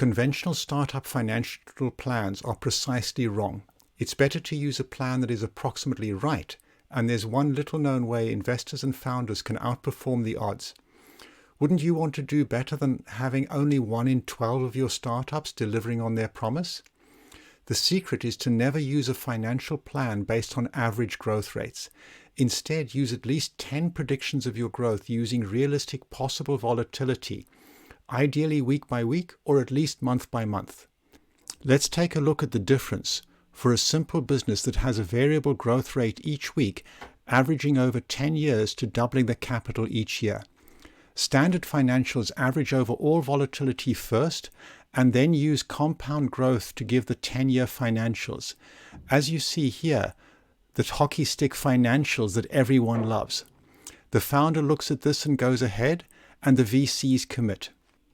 Conventional startup financial plans are precisely wrong. It's better to use a plan that is approximately right, and there's one little known way investors and founders can outperform the odds. Wouldn't you want to do better than having only 1 in 12 of your startups delivering on their promise? The secret is to never use a financial plan based on average growth rates. Instead, use at least 10 predictions of your growth using realistic possible volatility, ideally week by week or at least month by month. Let's take a look at the difference for a simple business that has a variable growth rate each week, averaging over 10 years to doubling the capital each year. Standard financials average over all volatility first and then use compound growth to give the 10-year financials. As you see here, the hockey stick financials that everyone loves. The founder looks at this and goes ahead, and the VCs commit.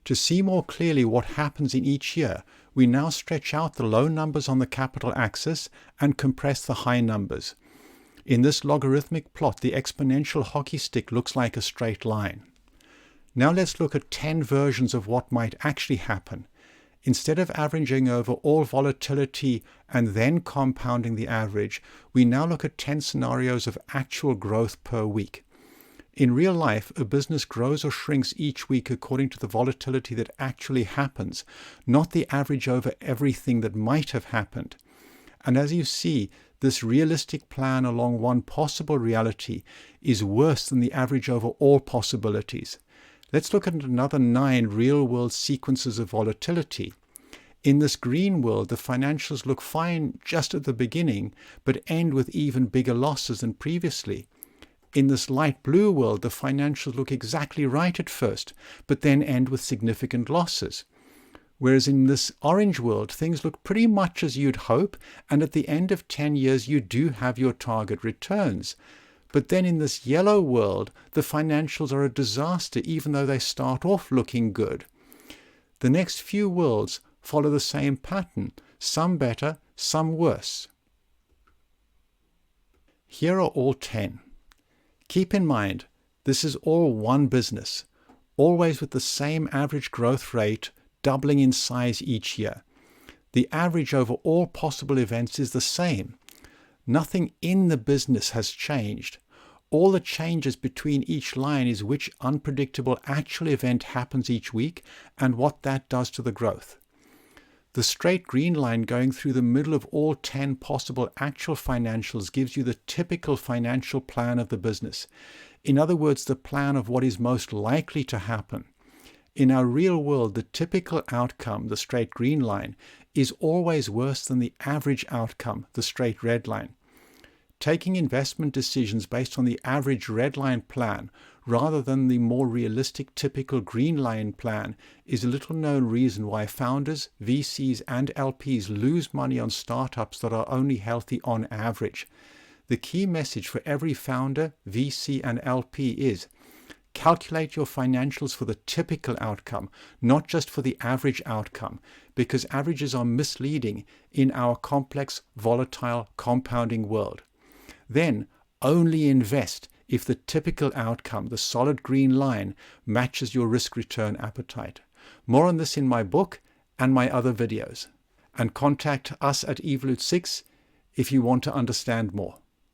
To see more clearly what happens in each year, we now stretch out the low numbers on the capital axis and compress the high numbers. In this logarithmic plot, the exponential hockey stick looks like a straight line. Now let's look at 10 versions of what might actually happen. Instead of averaging over all volatility and then compounding the average, we now look at 10 scenarios of actual growth per week. In real life, a business grows or shrinks each week according to the volatility that actually happens, not the average over everything that might have happened. And as you see, this realistic plan along one possible reality is worse than the average over all possibilities. Let's look at another 9 real-world sequences of volatility. In this green world, the financials look fine just at the beginning, but end with even bigger losses than previously. In this light blue world, the financials look exactly right at first, but then end with significant losses. Whereas in this orange world, things look pretty much as you'd hope, and at the end of 10 years, you do have your target returns. But then in this yellow world, the financials are a disaster, even though they start off looking good. The next few worlds follow the same pattern, some better, some worse. Here are all 10. Keep in mind, this is all one business, always with the same average growth rate, doubling in size each year. The average over all possible events is the same. Nothing in the business has changed. All the changes between each line is which unpredictable actual event happens each week and what that does to the growth. The straight green line going through the middle of all 10 possible actual financials gives you the typical financial plan of the business. In other words, the plan of what is most likely to happen. In our real world, the typical outcome, the straight green line, is always worse than the average outcome, the straight red line. Taking investment decisions based on the average red line plan rather than the more realistic typical green line plan is a little known reason why founders, VCs and LPs lose money on startups that are only healthy on average. The key message for every founder, VC and LP is calculate your financials for the typical outcome, not just for the average outcome, because averages are misleading in our complex, volatile, compounding world. Then only invest if the typical outcome, the solid green line, matches your risk-return appetite. More on this in my book and my other videos. And contact us at Evolutesix if you want to understand more.